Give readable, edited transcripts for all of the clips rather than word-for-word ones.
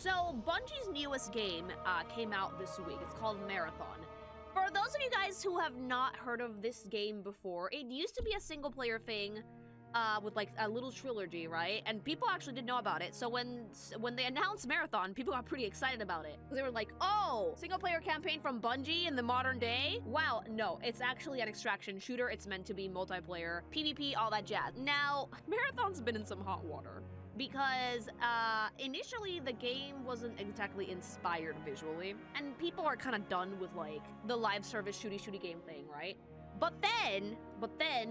So, Bungie's newest game came out this week. It's called Marathon. For those of you guys who have not heard of this game before, it used to be a single-player thing with like a little trilogy, right? And people actually didn't know about it. So when they announced Marathon, people got pretty excited about it. They were like, oh, single-player campaign from Bungie in the modern day? Wow, no, it's actually an extraction shooter. It's meant to be multiplayer, PvP, all that jazz. Now, Marathon's been in some hot water, because initially the game wasn't exactly inspired visually, and people are kind of done with like the live service shooty game thing, right? But then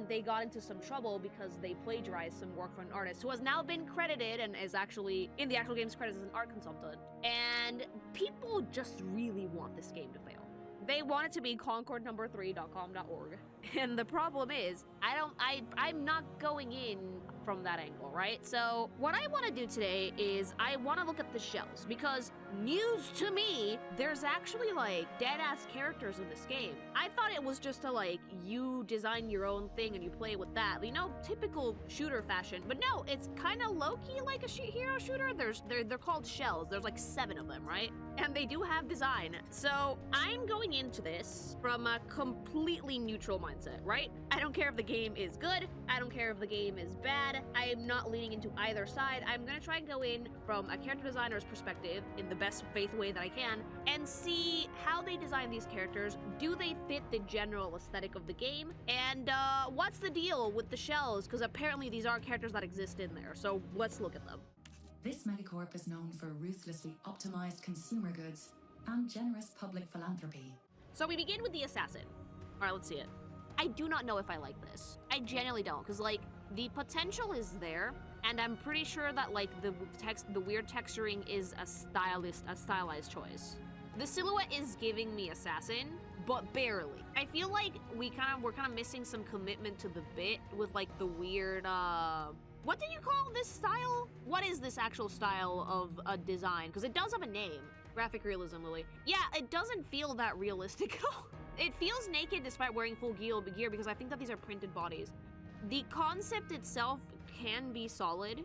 they got into some trouble because they plagiarized some work from an artist who has now been credited and is actually in the actual game's credits as an art consultant. And people just really want this game to fail. They want it to be concord3.com.org. And the problem is, I'm not going in from that angle, right? So what I want to do today is I want to look at the shells, because news to me, there's actually like dead-ass characters in this game. I thought it was just to like, you design your own thing and you play with that, you know, typical shooter fashion. But no, it's kind of low-key like a hero shooter. They're called shells. There's like 7 of them, right? And they do have design. So I'm going into this from a completely neutral mindset, right? I don't care if the game is good. I don't care if the game is bad. I am not leaning into either side. I'm gonna try and go in from a character designer's perspective in the best faith way that I can and see how they design these characters. Do they fit the general aesthetic of the game? And what's the deal with the shells? Because apparently these are characters that exist in there. So let's look at them. This megacorp is known for ruthlessly optimized consumer goods and generous public philanthropy. So we begin with the Assassin. All right, let's see it. I do not know if I like this. I genuinely don't, because like the potential is there, and I'm pretty sure that like the weird texturing is a stylized choice. The silhouette is giving me Assassin, but barely. I feel like we're kind of missing some commitment to the bit with like the weird what do you call this style? What is this actual style of a design? Because it does have a name. Graphic realism, Lily. Yeah, it doesn't feel that realistic at all. It feels naked despite wearing full gear because I think that these are printed bodies. The concept itself can be solid,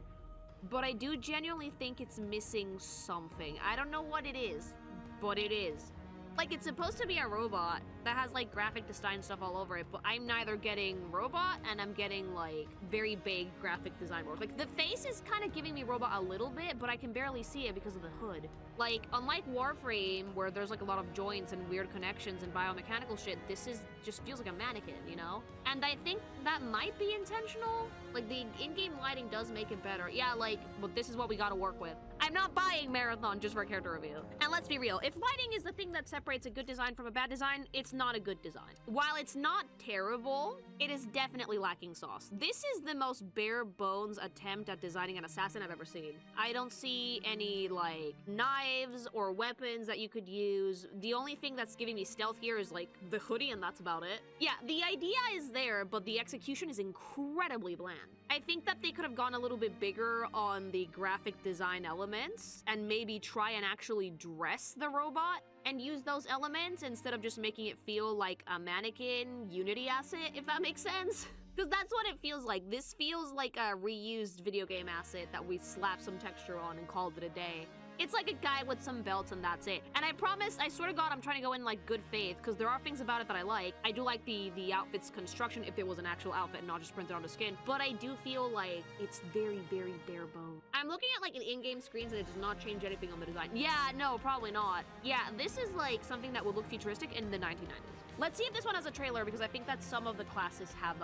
but I do genuinely think it's missing something. I don't know what it is, but it is. Like, it's supposed to be a robot that has, like, graphic design stuff all over it, but I'm neither getting robot and I'm getting, like, very big graphic design work. Like, the face is kind of giving me robot a little bit, but I can barely see it because of the hood. Like, unlike Warframe, where there's, like, a lot of joints and weird connections and biomechanical shit, this just feels like a mannequin, you know? And I think that might be intentional. Like, the in-game lighting does make it better. Yeah, like, but this is what we gotta work with. I'm not buying Marathon just for a character review. And let's be real, if lighting is the thing that separates a good design from a bad design, it's not a good design. While it's not terrible, it is definitely lacking sauce. This is the most bare bones attempt at designing an assassin I've ever seen. I don't see any, like, knives or weapons that you could use. The only thing that's giving me stealth here is, like, the hoodie, and that's about it. Yeah, the idea is there, but the execution is incredibly bland. I think that they could have gone a little bit bigger on the graphic design elements and maybe try and actually dress the robot and use those elements instead of just making it feel like a mannequin Unity asset, if that makes sense. Because that's what it feels like. This feels like a reused video game asset that we slapped some texture on and called it a day. It's like a guy with some belts and that's it. And I promise, I swear to God, I'm trying to go in like good faith because there are things about it that I like. I do like the outfit's construction if there was an actual outfit and not just printed on the skin. But I do feel like it's very, very bare bones. I'm looking at like an in-game screens and it does not change anything on the design. Yeah, no, probably not. Yeah, this is like something that would look futuristic in the 1990s. Let's see if this one has a trailer because I think that some of the classes have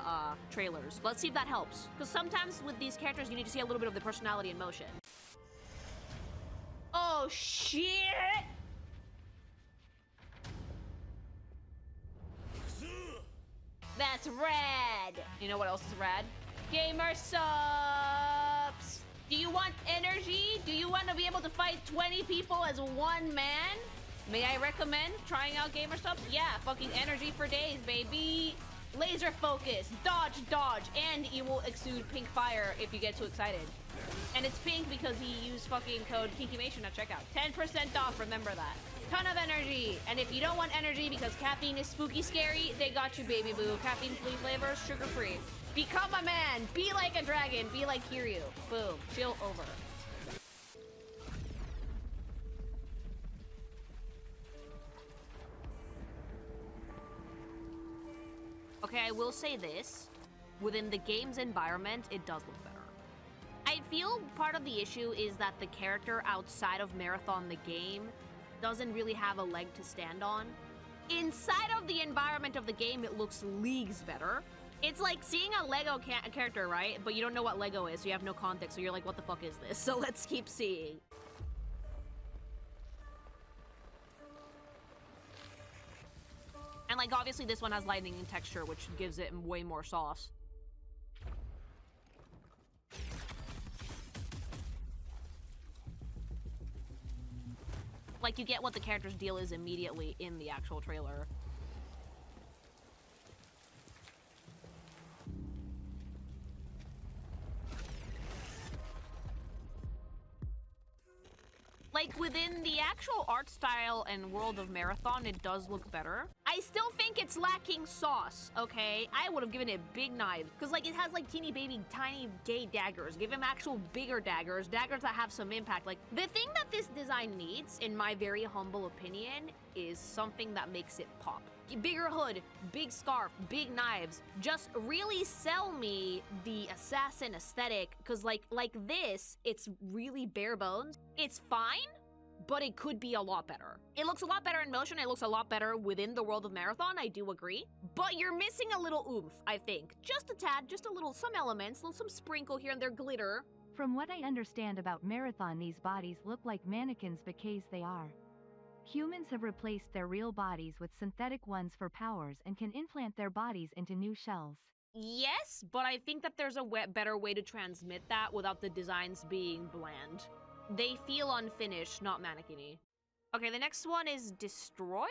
trailers. Let's see if that helps. Because sometimes with these characters, you need to see a little bit of the personality in motion. Oh, shit! That's rad! You know what else is rad? Gamer subs! Do you want energy? Do you want to be able to fight 20 people as one man? May I recommend trying out gamer subs? Yeah, fucking energy for days, baby! Laser focus, dodge, and you will exude pink fire if you get too excited. And it's pink because he used fucking code KinkyMation at checkout. 10% off, remember that. Ton of energy. And if you don't want energy because caffeine is spooky scary, they got you, baby boo. Caffeine-free flavors, sugar-free. Become a man. Be like a dragon. Be like Kiryu. Boom. Chill over. Okay, I will say this. Within the game's environment, it does look better. I feel part of the issue is that the character outside of Marathon the game doesn't really have a leg to stand on. Inside of the environment of the game, it looks leagues better. It's like seeing a Lego character, right? But you don't know what Lego is, so you have no context, so you're like, what the fuck is this? So let's keep seeing. And like, obviously this one has lightning texture, which gives it way more sauce. Like, you get what the character's deal is immediately in the actual trailer. Like, within the actual art style and world of Marathon, it does look better. I still think it's lacking sauce, okay? I would have given it big knives. Because, like, it has, like, teeny baby, tiny gay daggers. Give him actual bigger daggers. Daggers that have some impact. Like, the thing that this design needs, in my very humble opinion, is something that makes it pop. Bigger hood, big scarf, big knives. Just really sell me the Assassin aesthetic, because like this, it's really bare bones. It's fine, but it could be a lot better. It looks a lot better in motion, it looks a lot better within the world of Marathon, I do agree. But you're missing a little oomph, I think. Just a tad, just a little, some elements, some sprinkle here and there, glitter. From what I understand about Marathon, these bodies look like mannequins because they are. Humans have replaced their real bodies with synthetic ones for powers and can implant their bodies into new shells. Yes, but I think that there's a better way to transmit that without the designs being bland. They feel unfinished, not mannequin-y. Okay, the next one is Destroyer.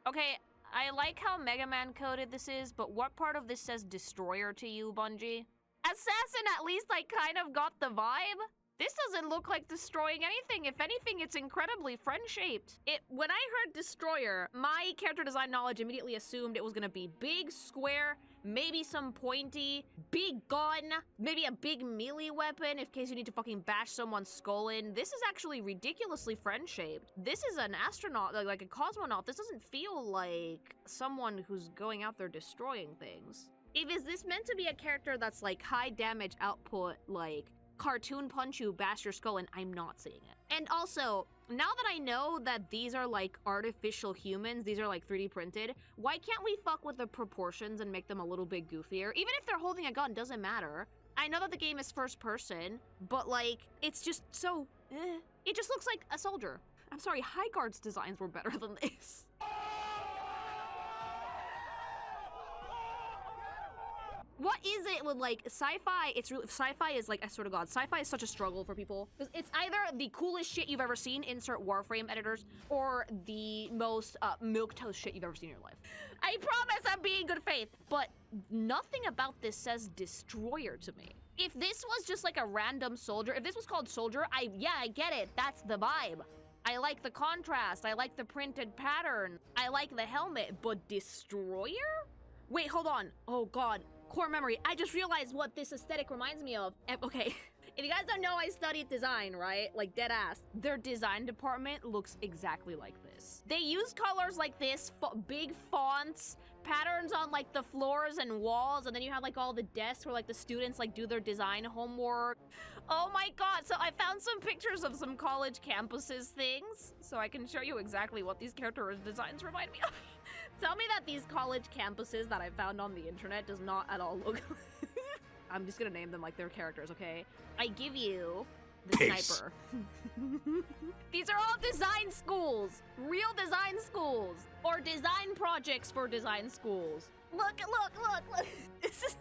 Okay, I like how Mega Man coded this is, but what part of this says Destroyer to you, Bungie? Assassin at least I kind of got the vibe. This doesn't look like destroying anything. If anything, it's incredibly friend-shaped. When I heard Destroyer, my character design knowledge immediately assumed it was gonna be big, square, maybe some pointy, big gun, maybe a big melee weapon in case you need to fucking bash someone's skull in. This is actually ridiculously friend-shaped. This is an astronaut, like a cosmonaut. This doesn't feel like someone who's going out there destroying things. Is this meant to be a character that's like high damage output, like cartoon punch you, bash your skull, and I'm not seeing it. And also, now that I know that these are like artificial humans, these are like 3D printed, why can't we fuck with the proportions and make them a little bit goofier? Even if they're holding a gun, doesn't matter. I know that the game is first person, but like, it's just so, It just looks like a soldier. I'm sorry, High Guard's designs were better than this. What is it with like sci-fi? Sci-fi is like, I swear to God, sci-fi is such a struggle for people. Because it's either the coolest shit you've ever seen, insert Warframe editors, or the most milquetoast shit you've ever seen in your life. I promise I'm being good faith, but nothing about this says Destroyer to me. If this was just like a random soldier, if this was called Soldier, I get it, that's the vibe. I like the contrast, I like the printed pattern, I like the helmet, but Destroyer? Wait, hold on, oh God. Core memory, I just realized what this aesthetic reminds me of. Okay, if you guys don't know, I studied design, right? Like dead ass. Their design department looks exactly like this. They use colors like this, big fonts, patterns on like the floors and walls, and then you have like all the desks where like the students like do their design homework. Oh my God, so I found some pictures of some college campuses things, so I can show you exactly what these character designs remind me of. Tell me that these college campuses that I found on the internet does not at all look... I'm just gonna name them like their characters, okay? I give you the sniper. These are all design schools! Real design schools! Or design projects for design schools. Look! This is...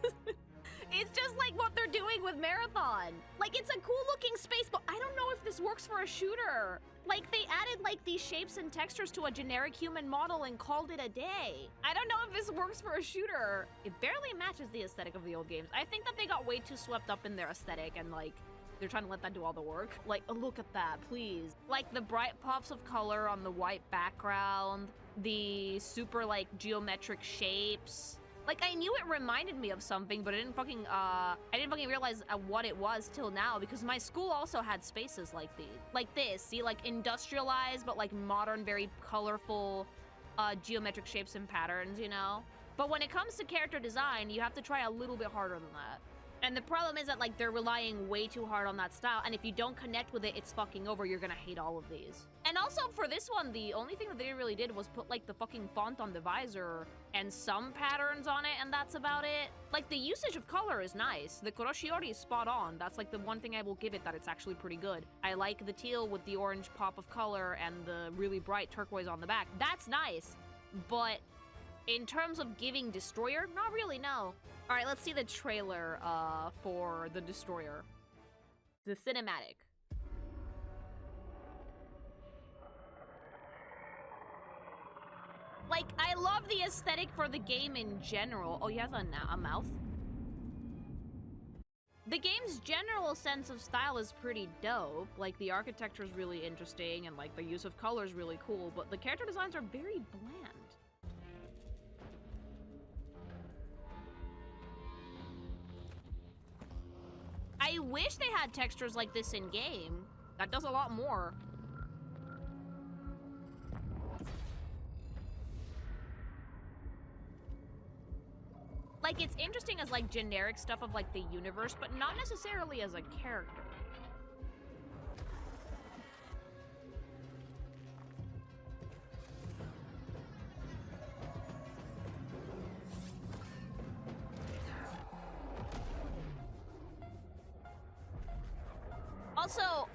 It's just like what they're doing with Marathon. Like, it's a cool looking space, but I don't know if this works for a shooter. Like, they added like these shapes and textures to a generic human model and called it a day. I don't know if this works for a shooter. It barely matches the aesthetic of the old games. I think that they got way too swept up in their aesthetic and like, they're trying to let that do all the work. Like, oh, look at that, please. Like the bright pops of color on the white background, the super like geometric shapes. Like, I knew it reminded me of something, but I didn't fucking realize what it was till now, because my school also had spaces like these. Like this, see, like industrialized, but like modern, very colorful, geometric shapes and patterns, you know? But when it comes to character design, you have to try a little bit harder than that. And the problem is that, like, they're relying way too hard on that style, and if you don't connect with it, it's fucking over. You're gonna hate all of these. And also, for this one, the only thing that they really did was put, like, the fucking font on the visor and some patterns on it, and that's about it. Like, the usage of color is nice. The Kuroshiori is spot on. That's, like, the one thing I will give it, that it's actually pretty good. I like the teal with the orange pop of color and the really bright turquoise on the back. That's nice. But in terms of giving Destroyer, not really, no. All right, let's see the trailer for the Destroyer. The cinematic. Like, I love the aesthetic for the game in general. Oh, he has a mouth? The game's general sense of style is pretty dope. Like, the architecture is really interesting, and, like, the use of color is really cool, but the character designs are very bland. I wish they had textures like this in-game. That does a lot more. Like, it's interesting as, like, generic stuff of, like, the universe, but not necessarily as a character. Also,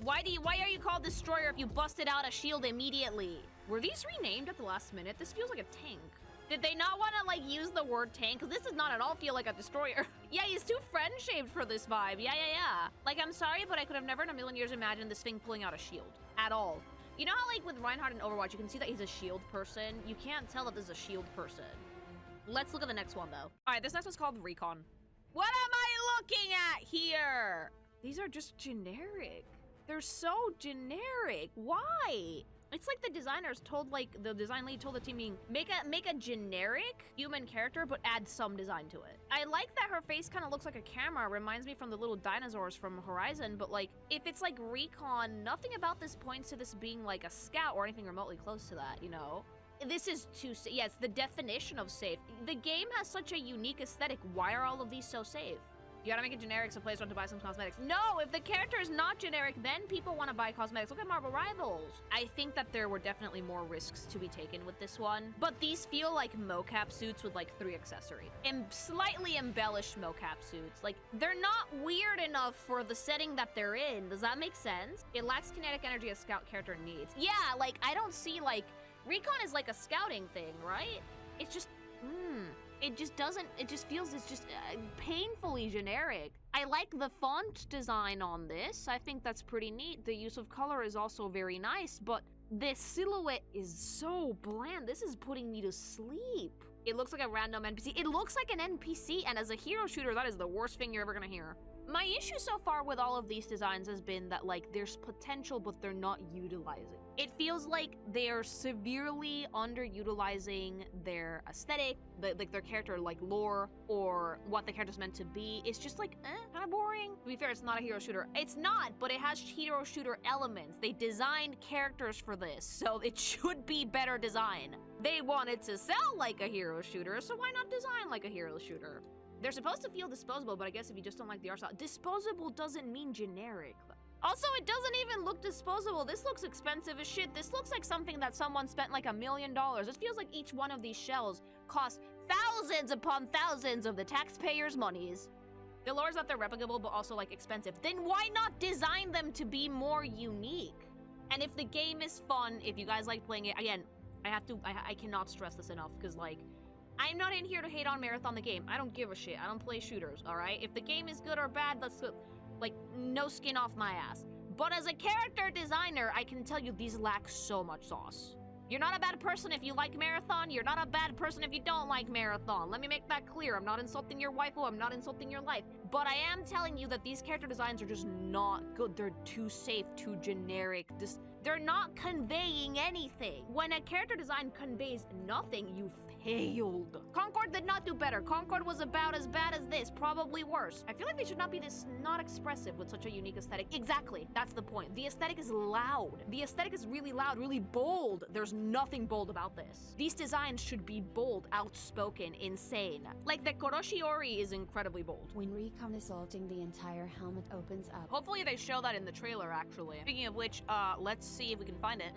why are you called Destroyer if you busted out a shield immediately? Were these renamed at the last minute? This feels like a tank. Did they not want to, like, use the word tank? Because this does not at all feel like a Destroyer. Yeah, he's too friend-shaped for this vibe. Yeah. Like, I'm sorry, but I could have never in a million years imagined this thing pulling out a shield. At all. You know how, like, with Reinhardt in Overwatch, you can see that he's a shield person? You can't tell that this is a shield person. Let's look at the next one, though. All right, this next one's called Recon. What am I looking at here? These are just generic. They're so generic. Why? It's like the designers told, like, the design lead told the team, make a generic human character, but add some design to it. I like that her face kind of looks like a camera. Reminds me from the little dinosaurs from Horizon, but, like, if it's like Recon, nothing about this points to this being like a scout or anything remotely close to that, you know? This is too safe. Yeah, it's the definition of safe. The game has such a unique aesthetic. Why are all of these so safe? You gotta make it generic so players want to buy some cosmetics. No, if the character is not generic, then people want to buy cosmetics. Look at Marvel Rivals. I think that there were definitely more risks to be taken with this one, but these feel like mocap suits with like 3 accessories. And slightly embellished mocap suits. Like, they're not weird enough for the setting that they're in. Does that make sense? It lacks kinetic energy a scout character needs. Yeah, like, I don't see, like, Recon is like a scouting thing, right? It's just, it just doesn't, it just feels, it's just painfully generic. I like the font design on this. I think that's pretty neat. The use of color is also very nice, but this silhouette is so bland. This is putting me to sleep. It looks like a random NPC. It looks like an NPC, and as a hero shooter, that is the worst thing you're ever gonna hear. My issue so far with all of these designs has been that, like, there's potential, but they're not utilizing. It feels like they're severely underutilizing their aesthetic, like their character, like, lore, or what the character's meant to be. It's just, like, kind of boring. To be fair, it's not a hero shooter. It's not, but it has hero shooter elements. They designed characters for this, so it should be better design. They wanted to sell like a hero shooter, so why not design like a hero shooter? They're supposed to feel disposable, but I guess if you just don't like the art style, disposable doesn't mean generic. Also, it doesn't even look disposable. This looks expensive as shit. This looks like something that someone spent like $1 million. It feels like each one of these shells cost thousands upon thousands of the taxpayers' monies. The lore is that they're replicable, but also like expensive. Then why not design them to be more unique? And if the game is fun, if you guys like playing it, again, I cannot stress this enough, because, like, I'm not in here to hate on Marathon the game. I don't give a shit. I don't play shooters, alright? If the game is good or bad, let's, like, no skin off my ass. But as a character designer, I can tell you these lack so much sauce. You're not a bad person if you like Marathon. You're not a bad person if you don't like Marathon. Let me make that clear. I'm not insulting your waifu. I'm not insulting your life. But I am telling you that these character designs are just not good. They're too safe, too generic. They're not conveying anything. When a character design conveys nothing, you failed. Concord did not do better. Concord was about as bad as this, probably worse. I feel like they should not be this not expressive with such a unique aesthetic. Exactly, that's the point. The aesthetic is loud. The aesthetic is really loud, really bold. There's nothing bold about this. These designs should be bold, outspoken, insane. Like the Koroshiori is incredibly bold. When Recon assaulting, the entire helmet opens up. Hopefully they show that in the trailer, actually. Speaking of which, let's see if we can find it.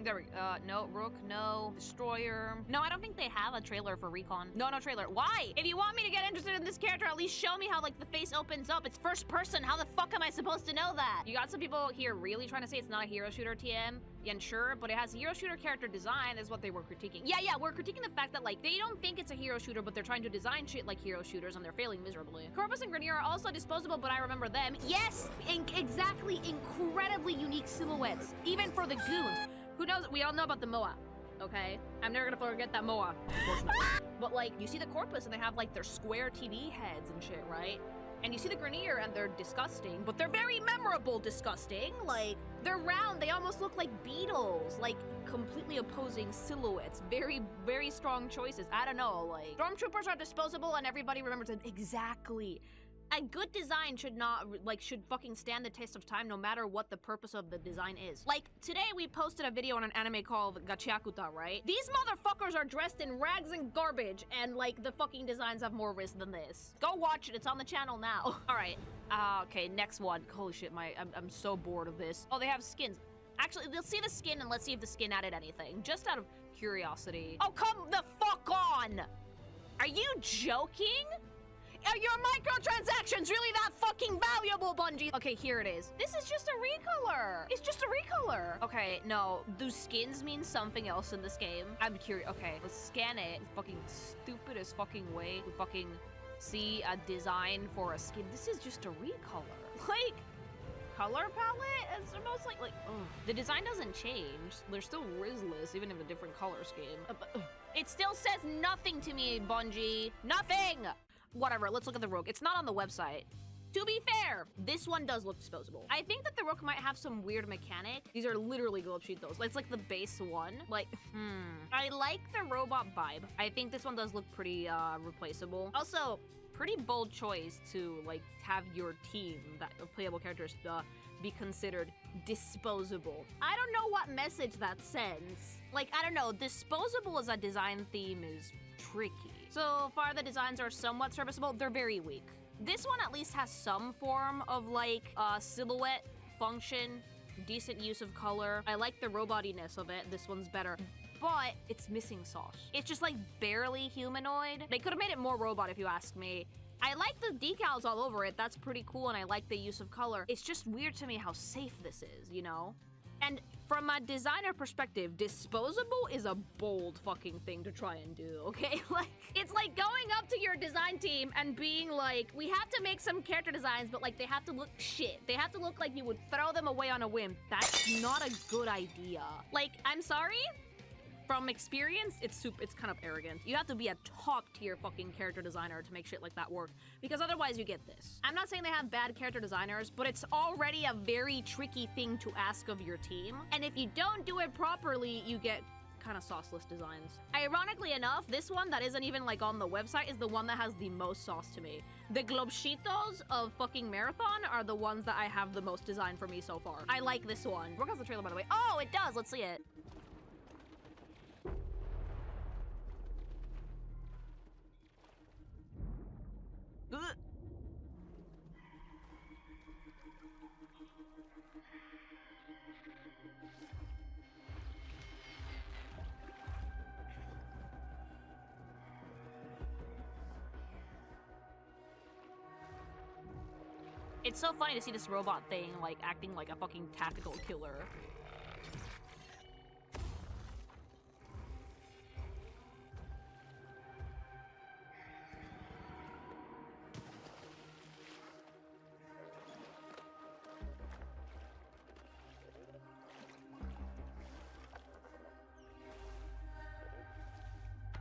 There we go. No, Rook, no. Destroyer. No, I don't think they have a trailer for Recon. No trailer. Why? If you want me to get interested in this character, at least show me how, like, the face opens up. It's first person. How the fuck am I supposed to know that? You got some people here really trying to say it's not a hero shooter TM. Yeah, sure, but it has hero shooter character design is what they were critiquing. Yeah, we're critiquing the fact that, like, they don't think it's a hero shooter, but they're trying to design shit like hero shooters and they're failing miserably. Corpus and Grenier are also disposable, but I remember them. Yes, exactly, incredibly unique silhouettes, even for the goons. Who knows? We all know about the Moa, okay? I'm never gonna forget that Moa, unfortunately. But, like, you see the Corpus and they have, like, their square TV heads and shit, right? And you see the Grenier and they're disgusting, but they're very memorable disgusting. Like, they're round, they almost look like beetles, like completely opposing silhouettes. Very, very strong choices. I don't know, like, Stormtroopers are disposable and everybody remembers it. Exactly. A good design should not, like, should fucking stand the test of time no matter what the purpose of the design is. Like, today we posted a video on an anime called Gachiakuta, right? These motherfuckers are dressed in rags and garbage, and, like, the fucking designs have more risk than this. Go watch it, it's on the channel now. All right, okay, next one. Holy shit, I'm so bored of this. Oh, they have skins. Actually, let's see the skin and let's see if the skin added anything, just out of curiosity. Oh, come the fuck on! Are you joking? Are your microtransactions really that fucking valuable, Bungie? Okay, here it is. This is just a recolor. It's just a recolor. Okay, no. Do skins mean something else in this game? I'm curious. Okay, let's scan it. Fucking stupidest fucking way to fucking see a design for a skin. This is just a recolor. Like, color palette? It's almost like ugh. The design doesn't change. They're still Rizless, even in a different color scheme. It still says nothing to me, Bungie. Nothing! Whatever, let's look at the Rook. It's not on the website. To be fair, this one does look disposable. I think that the Rook might have some weird mechanic. These are literally Globshitos. It's like the base one. Like, I like the robot vibe. I think this one does look pretty replaceable. Also, pretty bold choice to, like, have your team, that playable characters, be considered disposable. I don't know what message that sends. Like, I don't know, disposable as a design theme is tricky. So far, the designs are somewhat serviceable. They're very weak. This one at least has some form of, like, silhouette function, decent use of color. I like the robotiness of it. This one's better. But it's missing sauce. It's just, like, barely humanoid. They could have made it more robot if you ask me. I like the decals all over it. That's pretty cool, and I like the use of color. It's just weird to me how safe this is, you know? And from a designer perspective, disposable is a bold fucking thing to try and do, okay? Like, it's like going up to your design team and being like, we have to make some character designs, but, like, they have to look shit. They have to look like you would throw them away on a whim. That's not a good idea. Like, I'm sorry? From experience, it's kind of arrogant. You have to be a top-tier fucking character designer to make shit like that work, because otherwise you get this. I'm not saying they have bad character designers, but it's already a very tricky thing to ask of your team, and if you don't do it properly, you get kind of sauceless designs. Ironically enough, this one that isn't even, like, on the website is the one that has the most sauce to me. The Globshitos of fucking Marathon are the ones that I have the most design for me so far. I like this one. Work out the trailer, by the way. Oh, it does! Let's see it. It's so funny to see this robot thing, like, acting like a fucking tactical killer.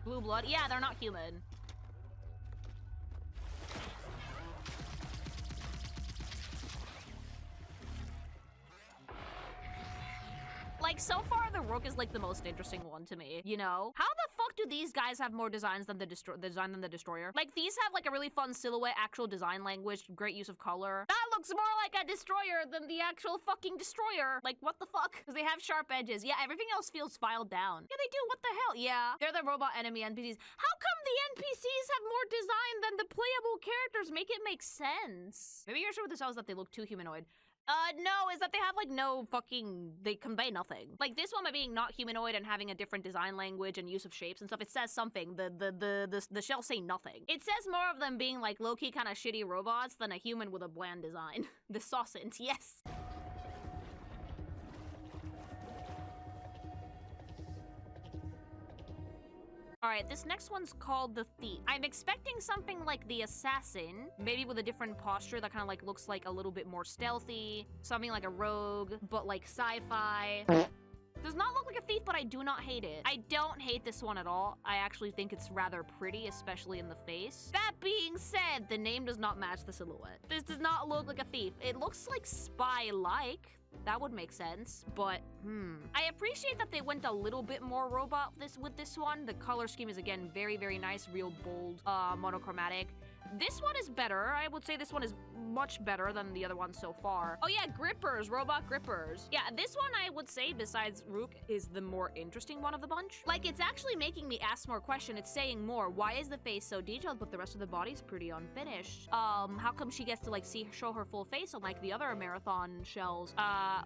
Blue blood? Yeah, they're not human. Like, so far, the Rook is, like, the most interesting one to me, you know? How the fuck fuck do these guys have more designs than the design than the Destroyer? Like, these have like a really fun silhouette, actual design language, great use of color. That looks more like a Destroyer than the actual fucking Destroyer. Like, what the fuck? Because they have sharp edges. Yeah, everything else feels filed down. Yeah, they do. What the hell? Yeah, they're the robot enemy NPCs. How come the NPCs have more design than the playable characters? Make it make sense. Maybe your issue with the cells is that they look too humanoid. No, is that they have like no fucking, they convey nothing. Like this one by being not humanoid and having a different design language and use of shapes and stuff, it says something. The shells say nothing. It says more of them being like low-key kind of shitty robots than a human with a bland design. The Assassins, yes. Alright, this next one's called the Thief. I'm expecting something like the Assassin, maybe with a different posture that kind of like looks like a little bit more stealthy, something like a rogue, but like sci-fi. Does not look like a thief, but I do not hate it. I don't hate this one at all. I actually think it's rather pretty, especially in the face. That being said, the name does not match the silhouette. This does not look like a thief. It looks like spy-like. That would make sense, but I appreciate that they went a little bit more robot with this one. The color scheme is again very, very nice, real bold, monochromatic. This one is better. I would say this one is much better than the other ones so far. Oh yeah, grippers, robot grippers. Yeah, this one I would say, besides Rook, is the more interesting one of the bunch. Like, it's actually making me ask more questions. It's saying more. Why is the face so detailed, but the rest of the body's pretty unfinished? How come she gets to like show her full face unlike the other marathon shells?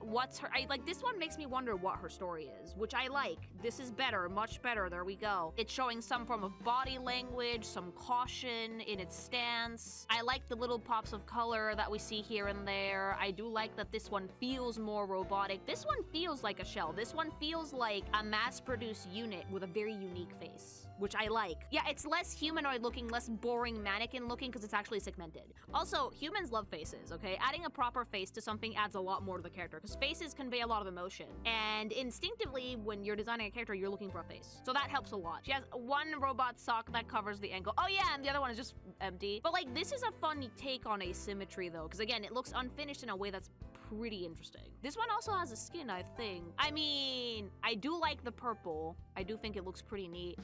What's her, like this one makes me wonder what her story is, which I like. This is better, much better, there we go. It's showing some form of body language, some caution in its stance. I like the little pops of color that we see here and there. I do like that this one feels more robotic. This one feels like a shell. This one feels like a mass-produced unit with a very unique face, which I like. Yeah, it's less humanoid looking, less boring mannequin looking because it's actually segmented. Also, humans love faces, okay? Adding a proper face to something adds a lot more to the character because faces convey a lot of emotion. And instinctively, when you're designing a character, you're looking for a face. So that helps a lot. She has one robot sock that covers the ankle. Oh yeah, and the other one is just empty. But like, this is a fun take on asymmetry though, because again, it looks unfinished in a way that's pretty interesting. This one also has a skin, I think. I mean, I do like the purple. I do think it looks pretty neat.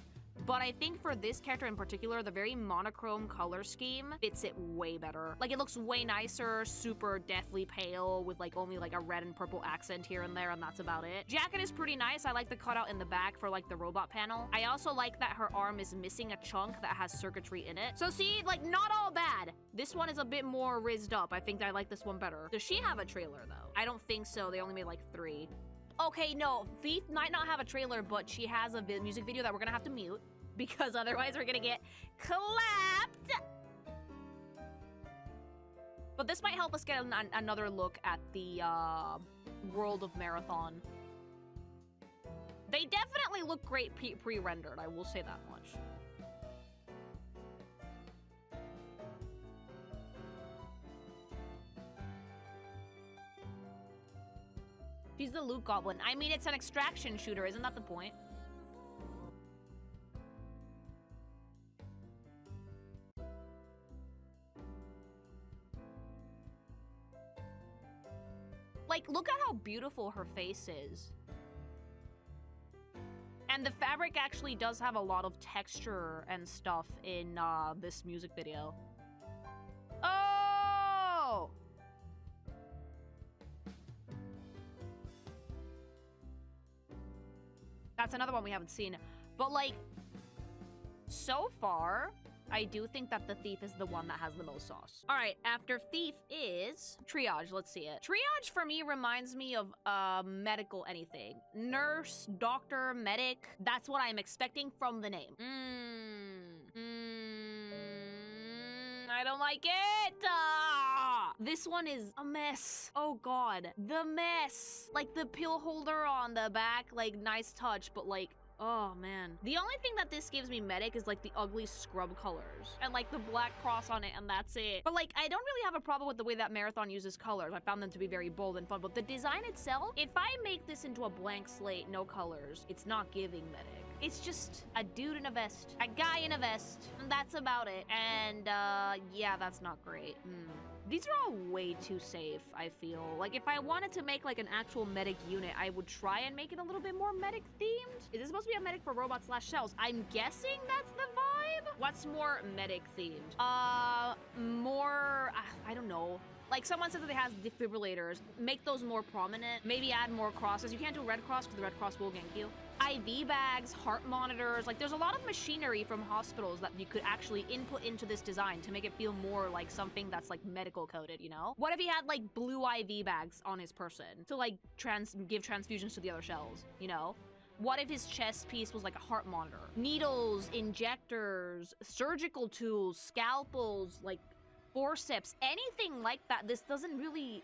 But I think for this character in particular, the very monochrome color scheme fits it way better. Like, it looks way nicer, super deathly pale with like only like a red and purple accent here and there, and that's about it. Jacket is pretty nice. I like the cutout in the back for like the robot panel. I also like that her arm is missing a chunk that has circuitry in it. So see, like, not all bad. This one is a bit more rizzed up. I think I like this one better. Does she have a trailer though? I don't think so. They only made like 3. Okay, no, Thief might not have a trailer, but she has a music video that we're gonna have to mute because otherwise we're gonna get clapped. But this might help us get another look at the world of Marathon. They definitely look great pre-rendered, I will say that much. She's the loot goblin. I mean, it's an extraction shooter. Isn't that the point? Like, look at how beautiful her face is. And the fabric actually does have a lot of texture and stuff in this music video. Oh! That's another one we haven't seen. But like, so far, I do think that the Thief is the one that has the most sauce. All right, after Thief is Triage. Let's see it. Triage for me reminds me of medical anything. Nurse, doctor, medic. That's what I'm expecting from the name. I don't like it. This one is a mess. Oh God, the mess. Like the pill holder on the back, like nice touch, but like, oh man. The only thing that this gives me medic is like the ugly scrub colors and like the black cross on it, and that's it. But like, I don't really have a problem with the way that Marathon uses colors. I found them to be very bold and fun, but the design itself, if I make this into a blank slate, no colors, it's not giving medic. It's just a dude in a vest, a guy in a vest, and that's about it. And yeah, that's not great. These are all way too safe, I feel. Like, if I wanted to make, like, an actual medic unit, I would try and make it a little bit more medic-themed. Is this supposed to be a medic for robots/shells? I'm guessing that's the vibe? What's more medic-themed? More... I don't know. Like, someone says that it has defibrillators. Make those more prominent. Maybe add more crosses. You can't do Red Cross because the Red Cross will gank you. IV bags, heart monitors. Like, there's a lot of machinery from hospitals that you could actually input into this design to make it feel more like something that's, like, medical coded, you know? What if he had, like, blue IV bags on his person to, like, give transfusions to the other shells, you know? What if his chest piece was like a heart monitor? Needles, injectors, surgical tools, scalpels, like, forceps, anything like that. This doesn't really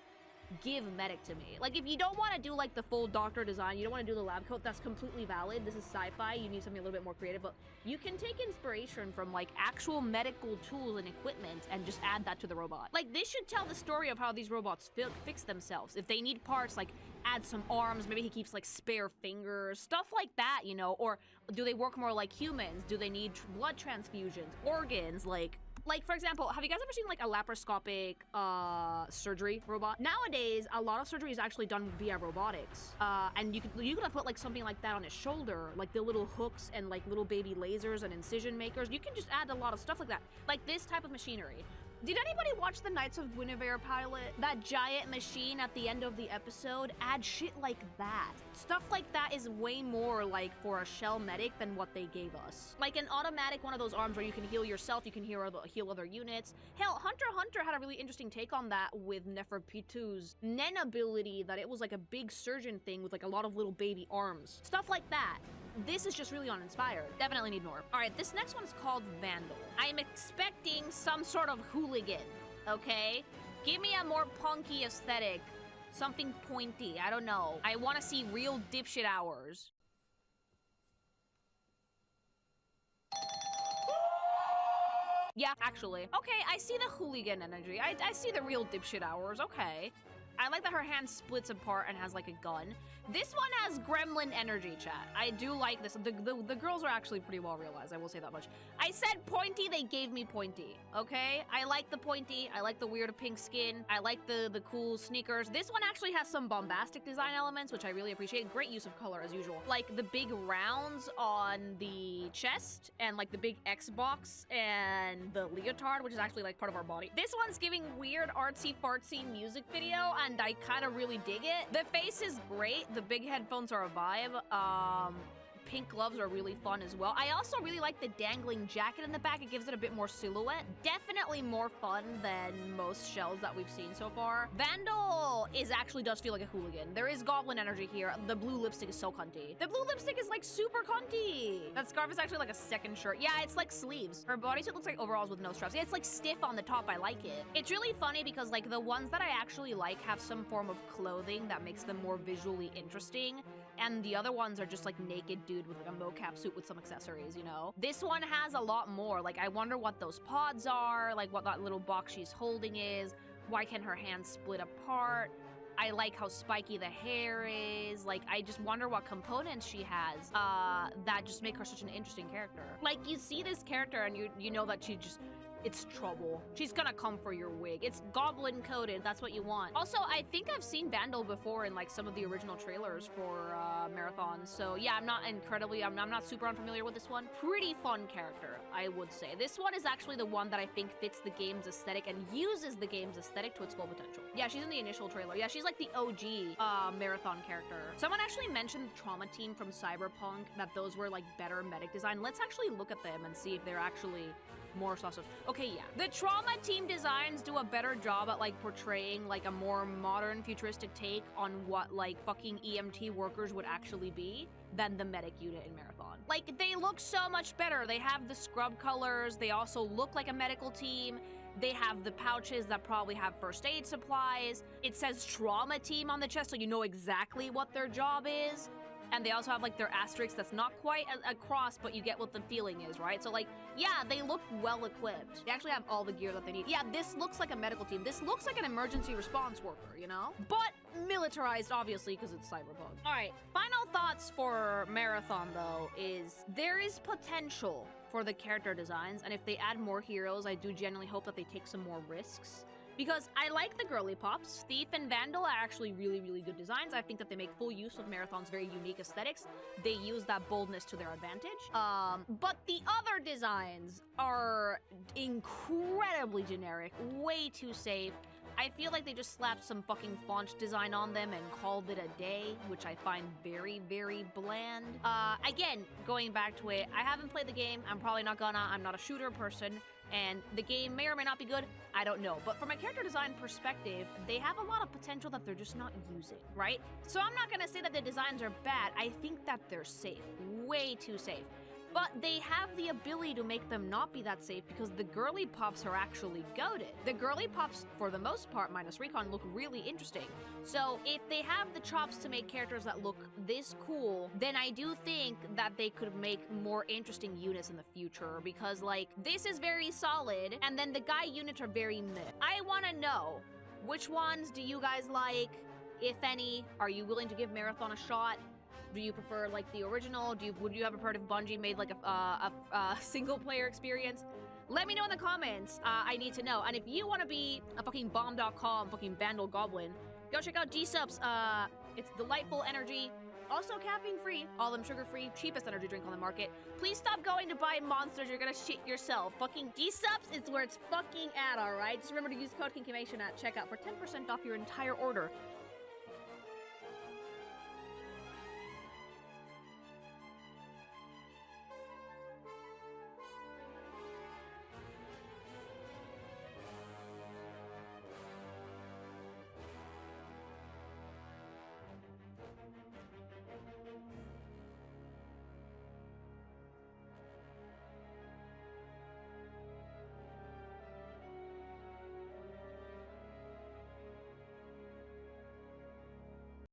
give medic to me. Like, if you don't want to do like the full doctor design, you don't want to do the lab coat, that's completely valid. This is sci-fi, you need something a little bit more creative, but you can take inspiration from like actual medical tools and equipment and just add that to the robot. Like, this should tell the story of how these robots fix themselves. If they need parts, like add some arms, maybe he keeps like spare fingers, stuff like that, you know? Or do they work more like humans? Do they need blood transfusions, organs? Like, for example, have you guys ever seen, like, a laparoscopic, surgery robot? Nowadays, a lot of surgery is actually done via robotics. And you could have put, like, something like that on his shoulder, like the little hooks and, like, little baby lasers and incision makers. You can just add a lot of stuff like that. Like, this type of machinery. Did anybody watch the Knights of Guinevere pilot? That giant machine at the end of the episode? Add shit like that. Stuff like that is way more like for a shell medic than what they gave us. Like an automatic one of those arms where you can heal yourself, you can heal other units. Hell, Hunter x Hunter had a really interesting take on that with Neferpitu's Nen ability, that it was like a big surgeon thing with like a lot of little baby arms. Stuff like that. This is just really uninspired. Definitely need more. All right, this next one is called Vandal. I am expecting some sort of hooligan, okay? Give me a more punky aesthetic. Something pointy, I don't know. I want to see real dipshit hours. Yeah, actually. Okay, I see the hooligan energy. I see the real dipshit hours, okay. I like that her hand splits apart and has like a gun. This one has gremlin energy, chat. I do like this. The girls are actually pretty well realized, I will say that much. I said pointy, they gave me pointy, okay? I like the pointy, I like the weird pink skin, I like the cool sneakers. This one actually has some bombastic design elements, which I really appreciate. Great use of color as usual. Like the big rounds on the chest and like the big Xbox and the leotard, which is actually like part of our body. This one's giving weird artsy fartsy music video, and I kind of really dig it. The face is great. The big headphones are a vibe. Pink gloves are really fun as well. I also really like the dangling jacket in the back. It gives it a bit more silhouette. Definitely more fun than most shells that we've seen so far. Vandal does feel like a hooligan. There is goblin energy here. The blue lipstick is so cunty. The blue lipstick is like super cunty. That scarf is actually like a second shirt. Yeah, it's like sleeves. Her bodysuit looks like overalls with no straps. Yeah, it's like stiff on the top. I like it. It's really funny because like the ones that I actually like have some form of clothing that makes them more visually interesting. And the other ones are just like naked dude with like a mocap suit with some accessories, you know? This one has a lot more. Like, I wonder what those pods are, like what that little box she's holding is. Why can her hands split apart? I like how spiky the hair is. Like, I just wonder what components she has that just make her such an interesting character. Like, you see this character and you know that it's trouble. She's gonna come for your wig. It's goblin coded. That's what you want. Also, I think I've seen Vandal before in like some of the original trailers for Marathon. So yeah, I'm not super unfamiliar with this one. Pretty fun character, I would say. This one is actually the one that I think fits the game's aesthetic and uses the game's aesthetic to its full potential. Yeah, she's in the initial trailer. Yeah, she's like the OG Marathon character. Someone actually mentioned the Trauma Team from Cyberpunk, that those were like better medic design. Let's actually look at them and see if they're actually more sauces. Okay, yeah. The Trauma Team designs do a better job at like portraying like a more modern futuristic take on what like fucking EMT workers would actually be than the medic unit in Marathon. Like, they look so much better. They have the scrub colors. They also look like a medical team. They have the pouches that probably have first aid supplies. It says Trauma Team on the chest, so you know exactly what their job is. And they also have like their asterisk that's not quite a cross, but you get what the feeling is, right? So like, yeah, they look well equipped. They actually have all the gear that they need. Yeah, this looks like a medical team. This looks like an emergency response worker, you know? But militarized, obviously, because it's cyberpunk. All right, final thoughts for Marathon, though, is there is potential for the character designs, and if they add more heroes, I do genuinely hope that they take some more risks. because I like the girly pops. Thief and Vandal are actually really, really good designs. I think that they make full use of Marathon's very unique aesthetics. They use that boldness to their advantage. But the other designs are incredibly generic, way too safe. I feel like they just slapped some fucking font design on them and called it a day, which I find very, very bland. Again, going back to it, I haven't played the game. I'm probably not gonna. I'm not a shooter person, and the game may or may not be good. I don't know. But from a character design perspective, they have a lot of potential that they're just not using, right? So I'm not gonna say that the designs are bad. I think that they're safe, way too safe. But they have the ability to make them not be that safe because the girly pops are actually goated. The girly pops, for the most part, minus Recon, look really interesting. So if they have the chops to make characters that look this cool, then I do think that they could make more interesting units in the future because, like, this is very solid, and then the guy units are very meh. I want to know, which ones do you guys like, if any? Are you willing to give Marathon a shot? Do you prefer, like, the original? Would you have preferred if Bungie made, like, a single-player experience? Let me know in the comments. I need to know. And if you want to be a fucking bomb.com fucking Vandal Goblin, go check out G-Subs. It's delightful energy. Also caffeine-free. All them sugar-free, cheapest energy drink on the market. Please stop going to buy monsters. You're gonna shit yourself. Fucking G-Subs is where it's fucking at, alright? Just remember to use code KINKIMATION at checkout for 10% off your entire order.